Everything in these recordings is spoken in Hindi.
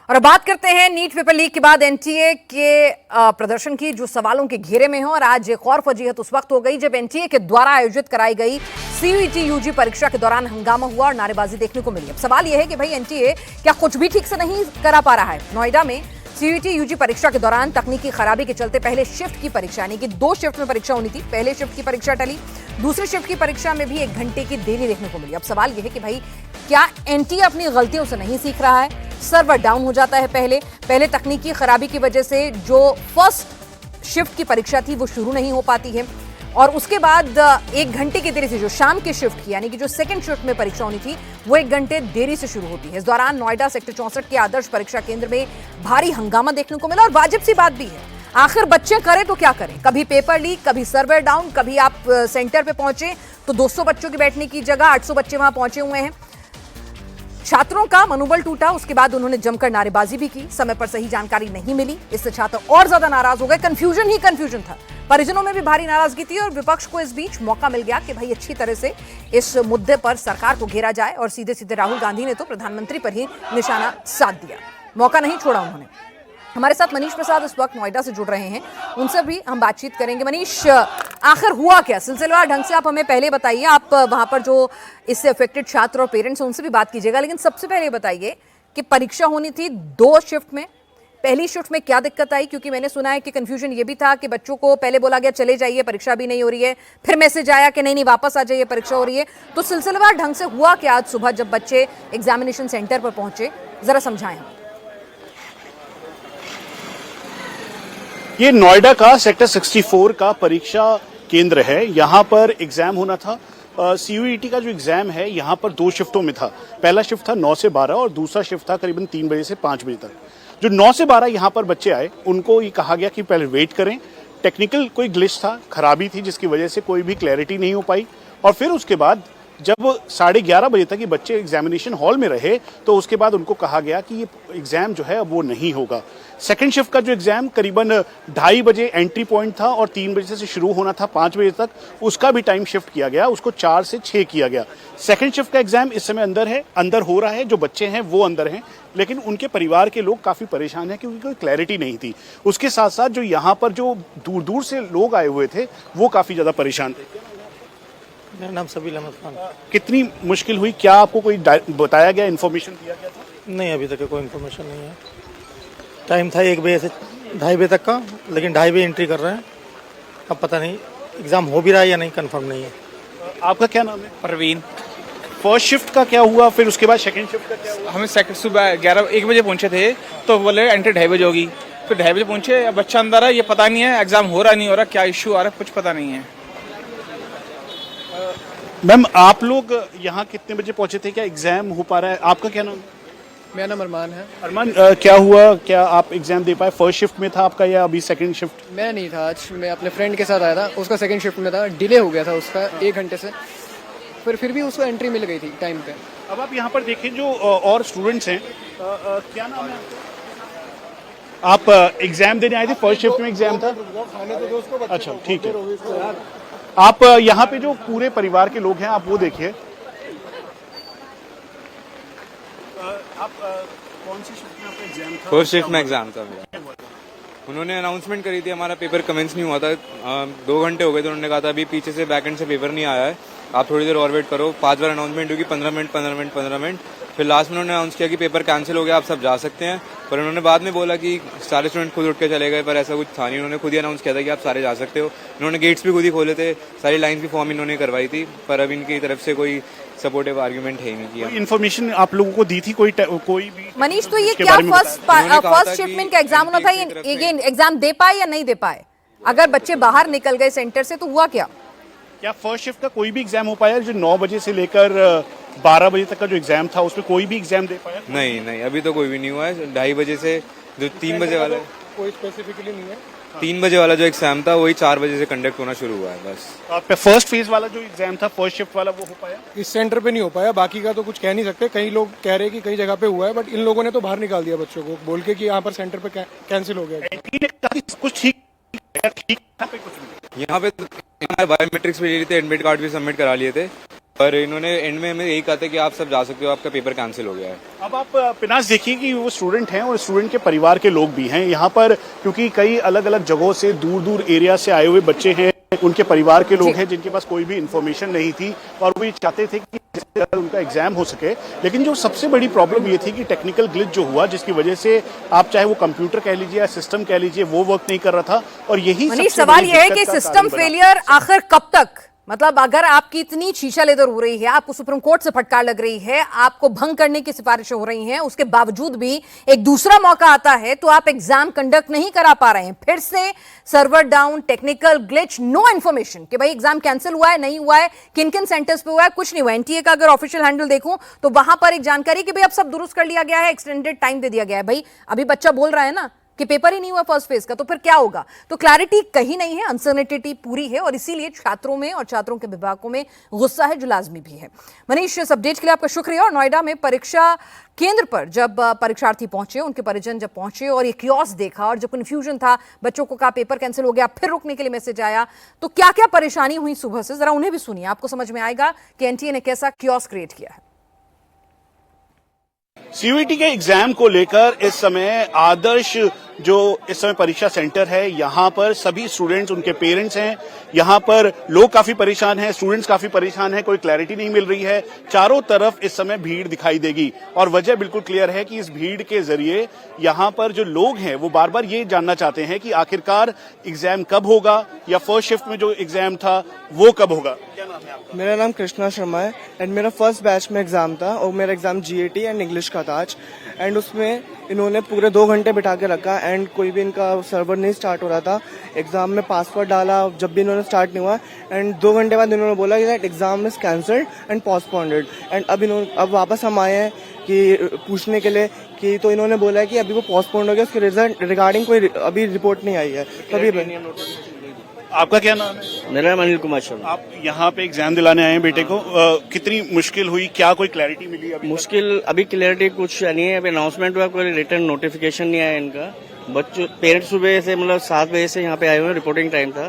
और अब बात करते हैं नीट पेपर लीक के बाद एनटीए के प्रदर्शन की, जो सवालों के घेरे में हो। और आज एक और फजीहत उस वक्त हो गई जब एनटीए के द्वारा आयोजित कराई गई सीयूईटी यूजी परीक्षा के दौरान हंगामा हुआ और नारेबाजी देखने को मिली। अब सवाल यह है कि भाई एनटीए क्या कुछ भी ठीक से नहीं करा पा रहा है? नोएडा में सीयूईटी यूजी परीक्षा के दौरान तकनीकी खराबी के चलते पहले शिफ्ट की परीक्षा, यानी कि 2 शिफ्ट में परीक्षा होनी थी, पहले शिफ्ट की परीक्षा टली, दूसरे शिफ्ट की परीक्षा में भी 1 घंटे की देरी देखने को मिली। अब सवाल यह है कि भाई क्या एनटीए अपनी गलतियों से नहीं सीख रहा है? सर्वर डाउन हो जाता है पहले तकनीकी खराबी की वजह से जो फर्स्ट शिफ्ट की परीक्षा थी वो शुरू नहीं हो पाती है, और उसके बाद 1 घंटे की देरी से जो शाम की शिफ्ट की, यानी कि जो सेकंड शिफ्ट में परीक्षा होनी थी, वो 1 घंटे देरी से शुरू होती है। इस दौरान नोएडा सेक्टर 64 के आदर्श परीक्षा केंद्र में भारी हंगामा देखने को मिला। और वाजिब सी बात भी है, आखिर बच्चे करें तो क्या करें? कभी पेपर लीक, कभी सर्वर डाउन, कभी आप सेंटर पे पहुंचे तो 200 बच्चों की बैठने की जगह 800 बच्चे वहां पहुंचे हुए हैं। छात्रों का मनोबल टूटा, उसके बाद उन्होंने जमकर नारेबाजी भी की। समय पर सही जानकारी नहीं मिली, इससे छात्र और ज्यादा नाराज हो गए। कंफ्यूजन ही कंफ्यूजन था, परिजनों में भी भारी नाराजगी थी और विपक्ष को इस बीच मौका मिल गया कि भाई अच्छी तरह से इस मुद्दे पर सरकार को घेरा जाए। और सीधे सीधे राहुल गांधी ने तो प्रधानमंत्री पर ही निशाना साध दिया, मौका नहीं छोड़ा उन्होंने। हमारे साथ मनीष प्रसाद इस वक्त नोएडा से जुड़ रहे हैं, उनसे भी हम बातचीत करेंगे। मनीष, आखिर हुआ क्या? सिलसिलेवार ढंग से आप हमें पहले बताइए। आप वहां पर जो इससे अफेक्टेड छात्र और पेरेंट्स हैं उनसे भी बात कीजिएगा, लेकिन सबसे पहले बताइए कि परीक्षा होनी थी 2 शिफ्ट में, पहली शिफ्ट में क्या दिक्कत आई? क्योंकि मैंने सुना है कि कंफ्यूजन ये भी था कि बच्चों को पहले बोला गया चले जाइए, परीक्षा भी नहीं हो रही है, फिर मैसेज आया कि नहीं वापस आ जाइए, परीक्षा हो रही है। तो सिलसिलेवार ढंग से हुआ क्या आज सुबह जब बच्चे एग्जामिनेशन सेंटर पर पहुंचे, जरा समझाएं। ये नोएडा का सेक्टर 64 का परीक्षा केंद्र है। यहाँ पर एग्जाम होना था। सीयूईटी का जो एग्जाम है यहाँ पर 2 शिफ्टों में था। पहला शिफ्ट था 9 से 12 और दूसरा शिफ्ट था करीबन 3 बजे से 5 बजे तक। जो 9 से 12 यहाँ पर बच्चे आए, उनको ये कहा गया कि पहले वेट करें। टेक्निकल कोई ग्लिच था, खराबी थी, जिसकी वजह से कोई भी क्लैरिटी नहीं हो पाई। और फिर उसके बाद जब 11:30 बजे तक ये बच्चे एग्जामिनेशन हॉल में रहे तो उसके बाद उनको कहा गया कि ये एग्जाम जो है वो नहीं होगा। सेकंड शिफ्ट का जो एग्जाम करीबन 2:30 बजे एंट्री पॉइंट था और 3 बजे से शुरू होना था 5 बजे तक, उसका भी टाइम शिफ्ट किया गया, उसको 4 से 6 किया गया। सेकंड शिफ्ट का एग्जाम इस समय अंदर हो रहा है। जो बच्चे हैं वो अंदर हैं, लेकिन उनके परिवार के लोग काफी परेशान हैं क्योंकि कोई क्लैरिटी नहीं थी। उसके साथ साथ जो यहाँ पर जो दूर दूर से लोग आए हुए थे वो काफी ज्यादा परेशान थे। मेरा नाम सबील अहमद खान। कितनी मुश्किल हुई? क्या आपको कोई बताया गया, इन्फॉर्मेशन दिया गया था? नहीं, अभी तक कोई इन्फॉर्मेशन नहीं है। टाइम था 1 बजे से 2:30 बजे तक का, लेकिन 2:30 बजे एंट्री कर रहे हैं। अब पता नहीं एग्ज़ाम हो भी रहा है या नहीं, कंफर्म नहीं है। आपका क्या नाम है? परवीन। फर्स्ट शिफ्ट का क्या हुआ, फिर उसके बाद सेकंड शिफ्ट का क्या हुआ? हमें सुबह 1 बजे पहुंचे थे तो बोले एंट्री 2:30 बजे होगी। फिर 2:30 बजे पहुंचे, अब बच्चा अंदर है, ये पता नहीं है एग्जाम हो रहा नहीं हो रहा, क्या इशू आ रहा है, कुछ पता नहीं है। मैम, आप लोग यहाँ कितने बजे पहुंचे थे? क्या एग्जाम हो पा रहा है? आपका क्या नाम? मेरा नाम अरमान है। अरमान, क्या हुआ? क्या आप एग्जाम दे पाए? फर्स्ट शिफ्ट में था आपका या अभी सेकंड शिफ्ट? मैं नहीं था आज, मैं अपने फ्रेंड के साथ आया था, उसका सेकंड शिफ्ट में था, डिले हो गया था उसका 1 घंटे से, फिर भी उसको एंट्री मिल गई थी टाइम पे। अब आप यहाँ पर देखें जो और स्टूडेंट्स हैं, क्या नाम है आपका? आप एग्जाम देने आए थे? फर्स्ट शिफ्ट में एग्जाम था? अच्छा, ठीक है। आप यहाँ पे जो पूरे परिवार के लोग हैं, आप वो देखिए। आप कौन सी शिफ्ट में आपका एग्जाम था? फर्स्ट शिफ्ट में एग्जाम था मेरा। उन्होंने अनाउंसमेंट करी थी, हमारा पेपर कमेंस नहीं हुआ था, 2 घंटे हो गए थे। उन्होंने कहा था अभी पीछे से बैकएंड से पेपर नहीं आया है, आप थोड़ी देर और वेट करो। 5 बार अनाउंसमेंट होगी, 15 मिनट 15 मिनट 15 मिनट। फिर लास्ट में उन्होंने अनाउंस किया कि पेपर कैंसिल हो गया, आप सब जा सकते हैं। पर उन्होंने बाद में बोला कि सारे स्टूडेंट खुद उठ के चले गए, पर ऐसा कुछ था नहीं। उन्होंने खुद ही अनाउंस किया था कि आप सारे जा सकते हो। इन्होंने गेट्स भी खुद ही खोले थे, सारी लाइन्स भी फॉर्म इन्होंने करवाई थी, पर अब इनकी तरफ से कोई सपोर्टिव आर्ग्यूमेंट है ही नहीं किया। इन्फॉर्मेशन आप लोगों को दी थी कोई भी? मनीष, तो ये क्या फर्स्ट शिफ्ट में एग्जाम होना था, ये एग्जाम दे पाए या नहीं दे पाए? अगर बच्चे बाहर निकल गए सेंटर से तो हुआ क्या? क्या फर्स्ट शिफ्ट का कोई भी एग्जाम हो पाया? जो 9 बजे से लेकर 12 बजे तक का जो एग्जाम था उसमें कोई भी एग्जाम दे पाया? नहीं, अभी तो कोई भी नहीं हुआ है। 2:30 बजे से जो 3 बजे वाला, कोई स्पेसिफिकली नहीं है। 3 बजे वाला जो एग्जाम था वही 4 बजे से कंडक्ट होना शुरू हुआ है बस। फर्स्ट फेज वाला जो एग्जाम था, फर्स्ट शिफ्ट वाला, वो हो पाया? इस सेंटर पे नहीं हो पाया, बाकी का तो कुछ कह नहीं सकते। कई लोग कह रहे हैं कि कई जगह पे हुआ है, बट इन लोगों ने तो बाहर निकाल दिया बच्चों को, बोल के कि यहाँ पर सेंटर पे कैंसिल हो गया। कुछ ठीक यहाँ पे बायोमेट्रिक्स भी ले लिए थे, एडमिट कार्ड भी सबमिट करा लिए थे, और इन्होंने एंड में हमें यही कहा था कि आप सब जा सकते हो, आपका पेपर कैंसिल हो गया है। अब आप पिनास देखिए कि वो स्टूडेंट हैं और स्टूडेंट के परिवार के लोग भी हैं यहाँ पर, क्योंकि कई अलग अलग जगहों से दूर दूर एरिया से आए हुए बच्चे हैं, उनके परिवार के लोग हैं जिनके पास कोई भी इंफॉर्मेशन नहीं थी और वो ये चाहते थे कि उनका एग्जाम हो सके। लेकिन जो सबसे बड़ी प्रॉब्लम ये थी कि टेक्निकल ग्लिच जो हुआ, जिसकी वजह से आप चाहे वो कंप्यूटर कह लीजिए या सिस्टम कह लीजिए, वो वर्क नहीं कर रहा था। और यही मनीष, सवाल यह है कि सिस्टम फेलियर आखिर कब तक, मतलब अगर आपकी इतनी शीशा लेदर हो रही है, आपको सुप्रीम कोर्ट से फटकार लग रही है, आपको भंग करने की सिफारिशें हो रही हैं, उसके बावजूद भी एक दूसरा मौका आता है तो आप एग्जाम कंडक्ट नहीं करा पा रहे हैं, फिर से server down, technical glitch, no information कि भाई एग्जाम कैंसिल हुआ है, नहीं हुआ है, किन किन सेंटर्स पे हुआ है, कुछ नहीं हुआ। एनटीए का अगर ऑफिशियल हैंडल देखूं तो वहां पर एक जानकारी कि भाई अब सब दुरुस्त कर लिया गया है, एक्सटेंडेड टाइम दे दिया गया है। भाई अभी बच्चा बोल रहा है ना कि पेपर ही नहीं हुआ फर्स्ट फेज का, तो फिर क्या होगा? तो क्लैरिटी कहीं नहीं है, अनसर्टेनिटी पूरी है और इसीलिए छात्रों में और छात्रों के विभागों में गुस्सा है, जो लाजमी भी है। मनीष, इस अपडेट के लिए आपका शुक्रिया। और नोएडा में परीक्षा केंद्र पर जब परीक्षार्थी पहुंचे, उनके परिजन जब पहुंचे और ये कियोस्क देखा और जब कंफ्यूजन था, बच्चों को कहा पेपर कैंसिल हो गया, फिर रुकने के लिए मैसेज आया, तो क्या क्या परेशानी हुई सुबह से, जरा उन्हें भी सुनिए, आपको समझ में आएगा कि एनटीए ने कैसा कियोस्क क्रिएट किया है। सीयूईटी के एग्जाम को लेकर इस समय आदर्श जो इस समय परीक्षा सेंटर है, यहाँ पर सभी स्टूडेंट्स, उनके पेरेंट्स हैं, यहाँ पर लोग काफी परेशान हैं, स्टूडेंट्स काफी परेशान हैं, कोई क्लैरिटी नहीं मिल रही है। चारों तरफ इस समय भीड़ दिखाई देगी और वजह बिल्कुल क्लियर है कि इस भीड़ के जरिए यहाँ पर जो लोग हैं वो बार बार ये जानना चाहते हैं कि आखिरकार एग्जाम कब होगा या फर्स्ट शिफ्ट में जो एग्जाम था वो कब होगा। मेरा नाम कृष्णा शर्मा है एंड मेरा फर्स्ट बैच में एग्जाम था और मेरा एग्जाम जीएटी एंड इंग्लिश का था आज। एंड उसमें इन्होंने पूरे 2 घंटे बिठा के रखा एंड कोई भी इनका सर्वर नहीं स्टार्ट हो रहा था। एग्जाम में पासवर्ड डाला, जब भी इन्होंने स्टार्ट नहीं हुआ एंड 2 घंटे बाद इन्होंने बोला कि that exam is cancelled and postponed. And अब वापस हम आए हैं कि पूछने के लिए कि, तो इन्होंने बोला है कि अभी वो पोस्टपोन्ड हो गया, उसके रिजल्ट रिगार्डिंग कोई अभी रिपोर्ट नहीं आई है। तभी आपका क्या नाम है? मेरा नाम अनिल कुमार शर्मा। आप यहाँ पे एग्जाम दिलाने आए हैं बेटे को, कितनी मुश्किल हुई, क्या कोई क्लैरिटी मिली अभी? मुश्किल अभी क्लैरिटी कुछ नहीं है, अभी अनाउंसमेंट हुआ, कोई रिटर्न नोटिफिकेशन नहीं आया इनका। बच्चों पेरेंट्स सुबह से मतलब 7 बजे से यहाँ पे आए हुए, रिपोर्टिंग टाइम था,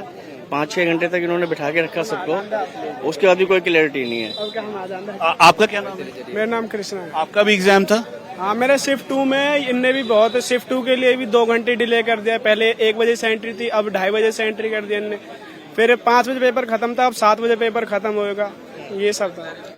5-6 घंटे तक इन्होंने बिठा के रखा सबको, उसके बाद भी कोई क्लैरिटी नहीं है। आपका क्या नाम है? मेरा नाम कृष्णा है। आपका भी एग्जाम था? हाँ, मेरे शिफ्ट 2 में इनने भी बहुत, शिफ्ट 2 के लिए भी 2 घंटे डिले कर दिया। पहले 1 बजे से एंट्री थी, अब 2:30 बजे से एंट्री कर दिया इनने। फिर 5 बजे पेपर खत्म था, अब 7 बजे पेपर खत्म होएगा, ये सब था।